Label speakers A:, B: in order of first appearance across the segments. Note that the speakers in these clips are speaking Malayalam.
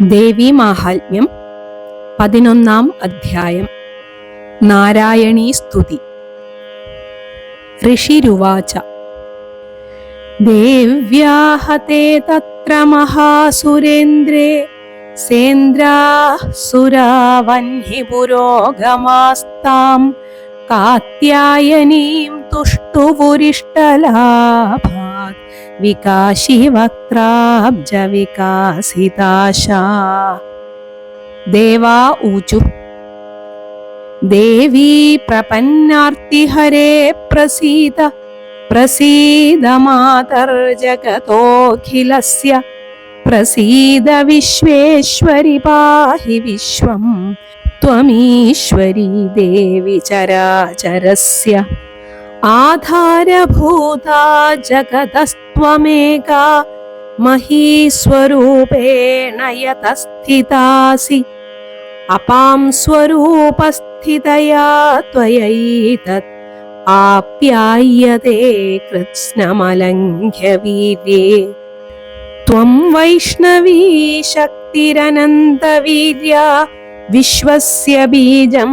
A: ദേവീമാഹാത്മ്യം 11-ാം അധ്യായം. നാരായണീ സ്തുതി. ഋഷിരുവാച ദേവ്യാഹതേ തത്ര മഹാസുരേന്ദ്രേ സേന്ദ്രാഃ സുരാവഹ്നി പുരോഗമാസ്താം കാത്യായനീം തുഷ്ടുപുരിഷ്ടലാഭാത് വികാശി വക്ത്രാബ്ജ വികാസിതാശാ. ദേവാ ഊചു ദേവീ പ്രപന്നാർത്തിഹരേ പ്രസീദ പ്രസീദ മാതർജഗതോഖിലസ്യ പ്രസീദ വിശ്വേശ്വരി പാഹി വിശ്വം ത്വമീശ്വരീ ദേവി ചരാചരസ്യ. ആധാരഭൂതാ ജഗതസ്ത്വമേകാ മഹീസ്വരൂപേണ യതസ്ഥിതാസി അപാം സ്വരൂപസ്ഥിതയാ ത്വയൈതത് ആപ്യായതേ കൃത്സ്നമലംഘ്യ വീര്യേ. ത്വം വൈഷ്ണവീ ശക്തിരനന്തവീര്യാ വിശ്വസ്യ ബീജം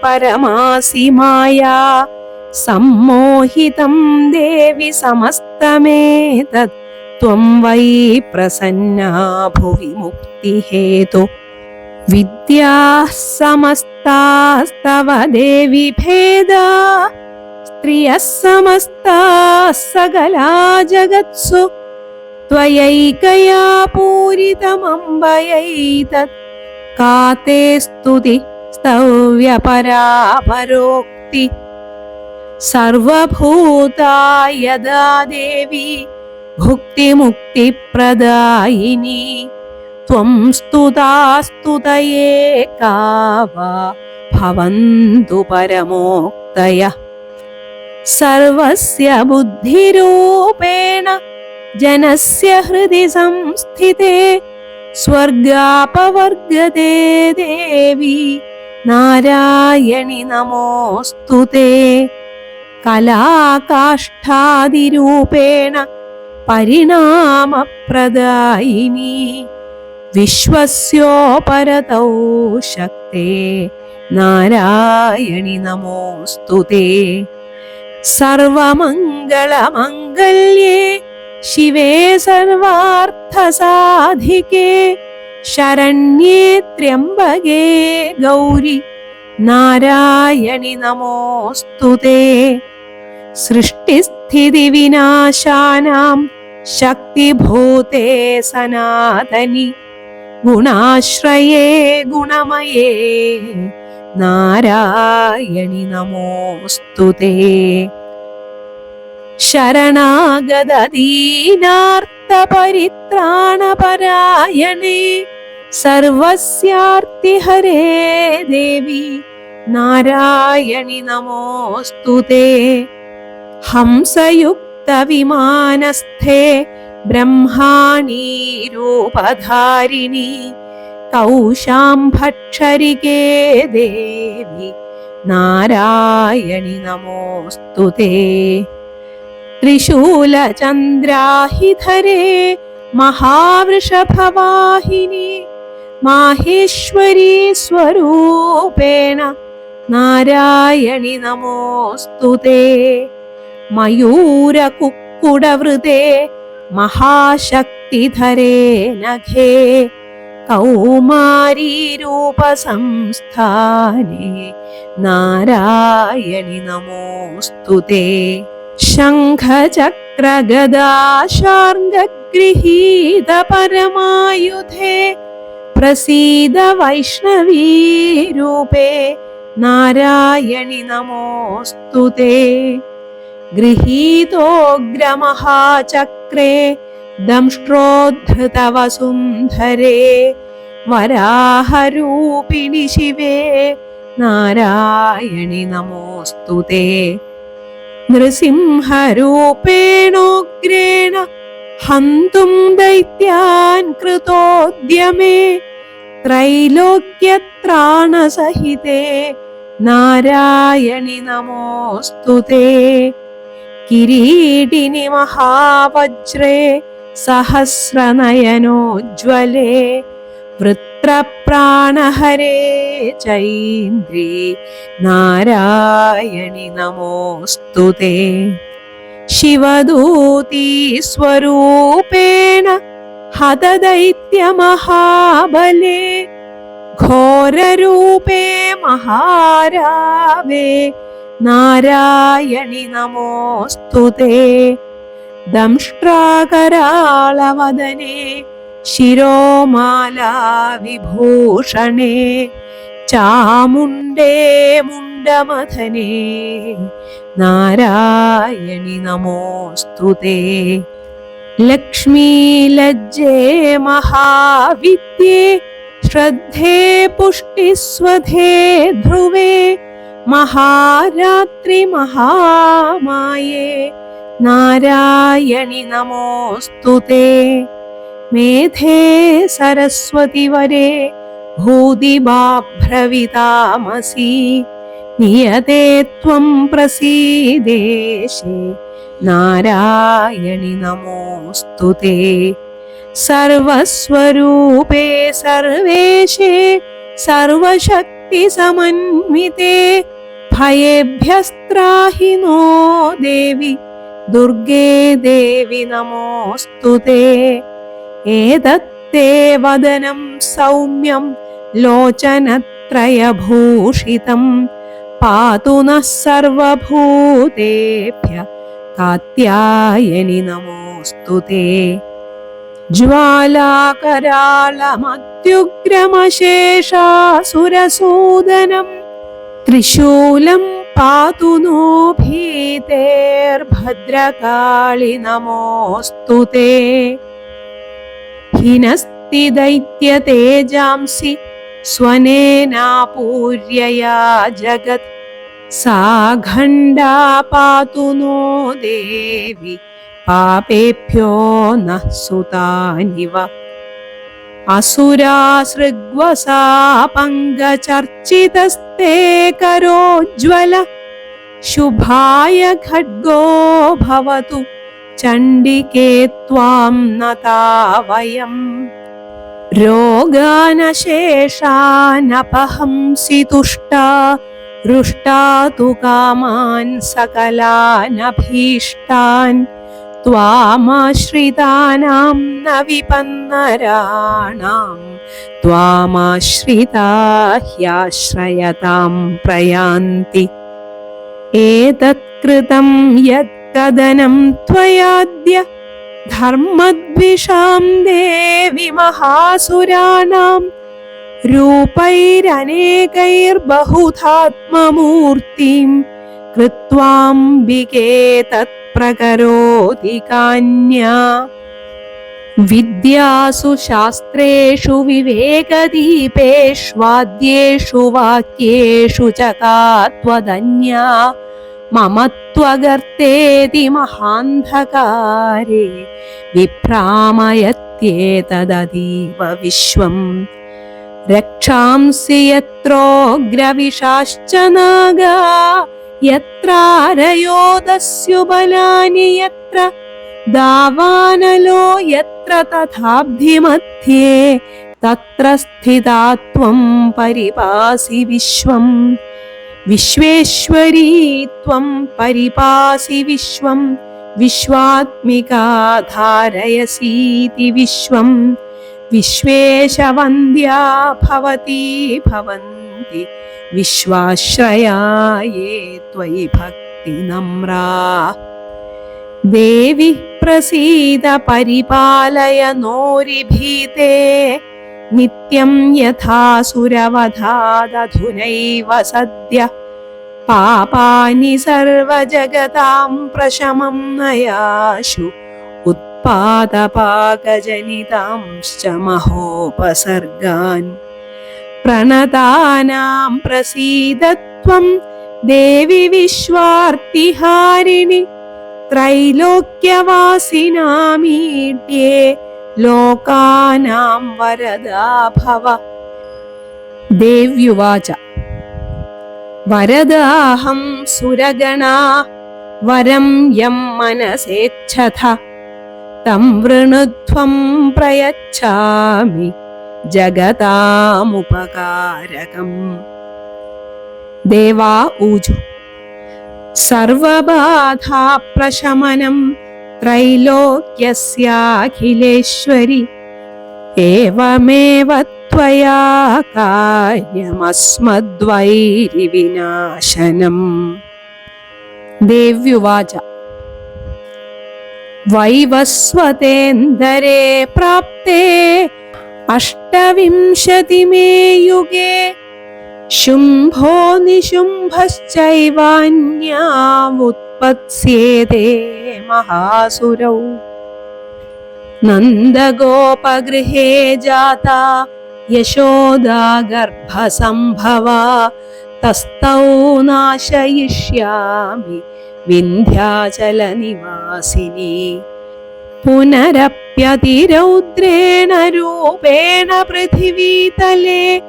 A: പരമാസി മായാ സമ്മോഹിതം ദേവി സമസ്തമേതത് ത്വം വൈ പ്രസന്നാ ഭുവി മുക്തിഹേതു. വിദ്യാഃ സമസ്താസ്തവ ദേവി ഭേദാ സ്ത്രിയഃ സമസ്താഃ സകലാ ജഗത്സു ത്വയൈകയാ പൂരിതമംബയൈതത് കാതേ സ്തുതി സ്തവ്യപരാ പരോക്തി. സർവഭൂതാ യദാ ദേവി ഭുക്തിമുക്തിപ്രദായിനി ത്വം സ്തുതാ സ്തുതയേ കാവാ ഭവന്തു പരമോക്തയഃ. സർവസ്യ ബുദ്ധിരൂപേണ ജനസ്യ ഹൃദി സംസ്ഥിതേ സ്വർഗാപവർഗതേ ദേവി നാരായണി നമോസ്തുതേ. കലാകാഷ്ഠാദിരൂപേണ പരിണാമപ്രദായിനി വിശ്വസ്യോപരതൗ ശക്തേ നാരായണി നമോസ്തുതേ. സർവമംഗളമംഗല്യേ ശിവേ സർവാർത്ഥസാധികേ ശരണ്യേ ത്ര്യംബകേ ഗൗരി നാരായണി നമോസ്തുതേ. സൃഷ്ടിസ്ഥിതി വിനാശാനാം ശക്തിഭൂതേ സനാതനി ഗുണാശ്രയേ ഗുണമയേ നാരായണി നമോസ്തുതേ. ശരണാഗതദീനാർത്തപരിത്രാണപരായണേ സർവസ്യാർത്തിഹരേ ദേവി നാരായണി നമോസ്തുതേ. ഹംസയുക്തവിമാനസ്ഥേ ബ്രഹ്മാണീ രൂപധാരിണി കൗശാംഭക്ഷരികേ ദേവി നാരായണി നമോസ്തുതേ. ത്രിശൂലചന്ദ്രാഹിധരേ മഹാവൃഷഭവാഹിനി മാഹേശ്വരീ സ്വരൂപേണ നാരായണി നമോസ്തുതേ. മയൂരകുക്കുടവൃതേ മഹാശക്തിധരേ നഖേ കൗമാരീരൂപസംസ്ഥാനേ നാരായണി നമോസ്തുതേ. ശംഖചക്രഗദാശാർംഗഗൃഹീത പരമായുധേ പ്രസീദ വൈഷ്ണവീരൂപേ നാരായണി നമോസ്തുതേ. ഗൃഹീതോഗ്രമഹാചക്രേ ദംഷ്ട്രോദ്ധൃതവസുന്ധരേ വരാഹരൂപിണി ശിവേ നാരായണി നമോസ്തുതേ. നൃസിംഹരൂപേണോഗ്രേണ ഹന്തും ദൈത്യാൻ കൃതോദ്യമേ ത്രൈലോക്യത്രാണസഹിതേ നാരായണി നമോസ്തുതേ. കിരീടിനി മഹാവജ്രേ സഹസ്രനയനോജ്വലേ വൃത്രപ്രാണഹരേ ചൈന്ദ്രേ നാരായണി നമോസ്തുതേ. ശിവദൂതീ സ്വരൂപേണ ഹതദൈത്യമഹാബലേ ഘോരരൂപേ മഹാരാവേ നാരായണി നമോസ്തുതേ. ദംഷ്ട്രാകരാളവദനേ ശിരോമാലാ വിഭൂഷണേ ചാമുണ്ടേ മുണ്ടമഥനേ നാരായണി നമോസ്തുതേ. ലക്ഷ്മീലജ്ജേ മഹാവിദ്യേ ശ്രദ്ധേ പുഷ്ടിസ്വധേ ധ്രുവേ മഹാരാത്രി മഹാമായേ നാരായണി നമോസ്തുതേ. മേധേ സരസ്വതി വരേ ഭൂതിഭാഭ്രവിതാമസി നിയതേ ത്വം പ്രസീദേശേ നാരായണി നമോസ്തുതേ. സർവസ്വരൂപേ സർവേശേ സർവശക്തി സമന്വിതേ ഭയേഭ്യസ്ത്രാഹി നോ ദേവി ദുർഗേ ദേവി നമോസ്തുതേ. ഏതത്തേ വദനം സൗമ്യം ലോചനത്രയഭൂഷിതം പാതു നഃ സർവഭൂതേഭ്യഃ കാത്യായനി നമോസ്തുതേ. ജ്വാലാകരാളമത്യുഗ്രമശേഷാസുരസൂദനം ത്രിശൂലം പാതു നോ ഭീതേർഭദ്രകാളി നമോസ്തുതേ. ഹിനസ്തി ദൈത്യതേജാംസി സ്വനേനാപൂര്യയാ ജഗത് സാ ഖണ്ഡാ പാതു നോ ദേവി പാപേഭ്യോ നഃ സുതാനിവ. അസുരാസൃഗ്വസാ പങ്കചർച്ചിതസ്തേ കരോജ്വല ശുഭായ ഖഡ്ഗോ ഭവതു ചണ്ഡികേ ത്വാം നതാ വയം. രോഗാനശേഷാനപഹംസി തുഷ്ടാ രുഷ്ടാ തു കാമാൻ സകലാനഭീഷ്ടാൻ ത്വാമാശ്രിതാനാം ന വിപന്നരാണാം ത്വാമാശ്രിതാ ഹ്യാശ്രയതാം പ്രയാന്തി. ഏതത്കൃതം യത്കദനം ത്വയാദ്യ ധർമ്മദ്വിഷാം ദേവി മഹാസുരാണാം രൂപൈരനേകൈർബഹുധാത്മമൂർത്തിം കൃത്വാംബികേ തത്പ്രകരോതി കാന്യാ. വിദ്യാസു ശാസ്ത്രേഷു വിവേകദീപേഷ്വാദ്യേഷു വാക്യേഷു ചകാത്വധന്യാ മമ ത്വഗർത്തേതി മഹാന്ധകാരേ വിഭ്രാമയത്യേതദീവ വിശ്വം. രക്ഷാംസി യത്രോഗ്രവിഷാശ്ച നാഗാ യത്രാരയോദസ്യുബലാനി യത്ര ദാവാനലോ യത്ര തഥാബ്ധിമധ്യേ തത്ര സ്ഥിതാ ത്വം പരിപാസി വിശ്വം. വിശ്വേശ്വരീ ത്വം പരിപാസി വിശ്വം വിശ്വാത്മികാ ധാരയസീതി വിശ്വം. വിശ്വേശവന്ദ്യാ ഭവതി ഭവന്തി വിശ്വാശ്രയായേ ത്വയി ഭക്തി നമ്രാ. ദേവി പ്രസീദ പരിപാലയ നോരിഭീതേ നിത്യം യഥാസുരവധാദധുനൈവ സദ്യ പാപാനി സർവജഗതാം പ്രശമം നയാശു ഉത്പാദപാകജനിതാംശ്ച മഹോപസർഗാൻ. പ്രണതാനാം പ്രസീദത്വം ദേവി വിശ്വാർത്തിഹാരിണി ത്രൈലോക്യവാസിനാമീഡ്യേ ലോകാനാം വരദാ ഭവ. ദേവ്യുവാച വരദാഹം സുരഗണാ വരം യം മനസേച്ഛഥ തം വൃണുധ്വം പ്രയച്ഛാമി ജഗതാമുപകാരകം. ദേവാ ഊജു സർവബാധാപ്രശമനം ത്രൈലോക്യസ്യാഖിലേശ്വരി ഏവമേവ ത്വയാ കാര്യമസ്മദ്വൈരിവിനാശനം. ദേവ്യുവാച വൈവസ്വതേന്ദരേ പ്രാപ്തേ അഷ്ടവിംശതിമേ യുഗേ ശുംഭോ നിശുംഭശ്ചൈവാന്യാവുത്പത്സ്യേതേ മഹാസുരൗ. നന്ദഗോപഗൃഹേ ജാതാ യശോദാ ഗർഭസംഭവാ തസ്ഥൗ നാശയിഷ്യാമി വിന്ധ്യാചലനിവാസിനി. പുനരപ്യതിരൗദ്രേണ രൂപേണ പൃഥിവീതലേ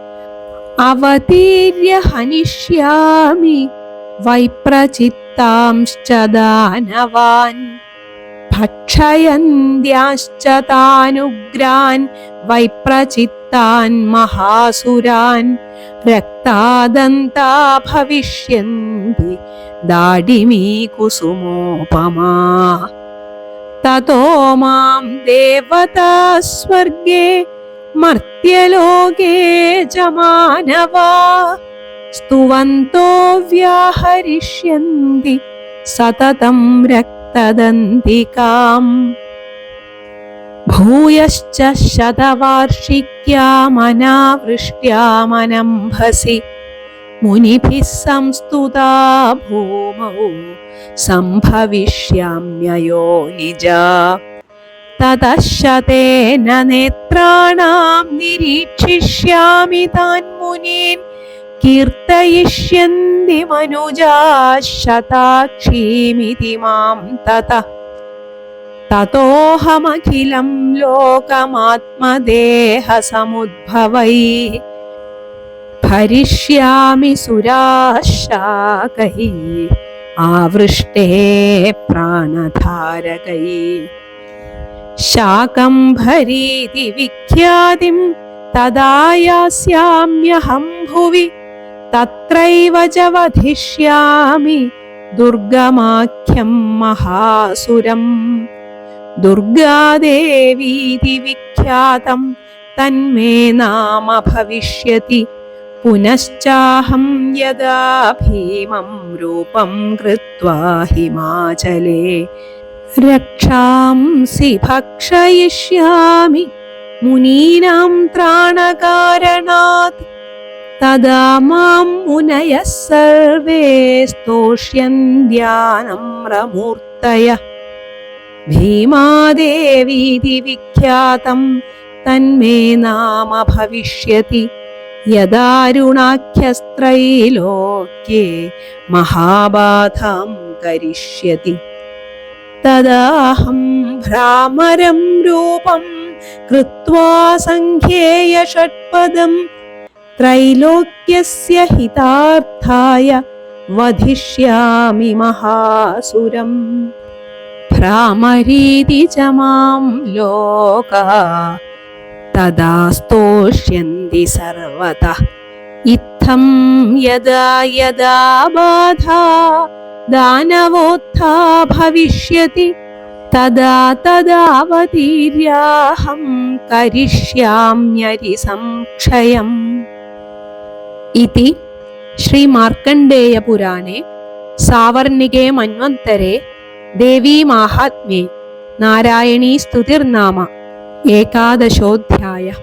A: അവതീര്യ ഹനിഷ്യാമി വൈപ്രചിത്താംശ്ച ദാനവാൻ. ഭക്ഷയന്ത്യാശ്ച താനുഗ്രാൻ വൈപ്രചിത്താൻ മഹാസുരാൻ. രക്താദന്താ ഭവിഷ്യന്തി ദാഡിമീ കുസുമോപമാ. തതോ മാം ദേവതാ സ്വർഗേ മർത്യലോകേ ച മാനവാ സ്തുവന്തോ വ്യാഹരിഷ്യന്തി സതതം രക്തദന്തികാം. ഭൂയശ്ച ശതവാർഷിക്യാമനാവൃഷ്ട്യാമനംഭസി മുനിഭിः സംസ്തുതാ ഭൂമൗ സംഭവിഷ്യാമ്യയോനിജാ. തതഃ ശതേന നേത്രാണാം നിരീക്ഷിഷ്യാമി താൻ മുനീൻ കീർത്തയിഷ്യന്തി മനുജാഃ ശതാക്ഷീമിതി മാം തതഃ. തതോഹമഖിലം ലോകമാത്മദേഹസമുദ്ഭവൈഃ ഭരിഷ്യാമി സുരാശാകൈഃ ആവൃഷ്ടേ പ്രാണധാരകൈഃ. ശാകംഭരീതി വിഖ്യാതിം തദാ യാസ്യാമ്യഹം ഭുവി തത്രൈവ ച വധിഷ്യാമി ദുർഗമാഖ്യം മഹാസുരം. ദുർഗാദേവീതി വിഖ്യാതം തന്മേ നാമ ഭവിഷ്യതി പുനശ്ചാഹം യദാ ഭീമം രൂപം കൃത്വാ ഹിമാചലേ രക്ഷാംസി ഭക്ഷയിഷ്യാമി മുനീനാം ത്രാണകാരണാത്. തദാ മാം മുനയഃ സർവേ സ്തോഷ്യന്ത്യാനമ്രമൂർത്തയഃ. ഭീമാദേവീതി വിഖ്യാതം തന്മേ നാമ ഭവിഷ്യതി യദാരുണാഖ്യസ്ത്രൈലോക്യേ മഹാബാധാം കരിഷ്യതി. തദാഹം ഭ്രാമരം രൂപം കൃത്വാ സംഖ്യേയ ഷഡ്പദം ത്രൈലോക്യസ്യ ഹിതാർത്ഥായ വധിഷ്യാമി മഹാസുരം. ഭ്രാമരീതി ച മാം ലോകാ തദാ സ്തോഷ്യന്തി സർവതഃ. ഇത്തം യദാ യദാ ബാധാ ദാനവോത്ഥാ ഭവിഷ്യതി തദാ തദാവതീര്യാഹം കരിഷ്യാമ്യരി സംക്ഷയം. ഇതി ശ്രീ മാർക്കണ്ഡേയ പുരാണേ സാവർണികേ മന്വന്തരേ ദേവീ മാഹാത്മ്യേ നാരായണീ സ്തുതിർനാമ ഏകാദശോധ്യായഃ.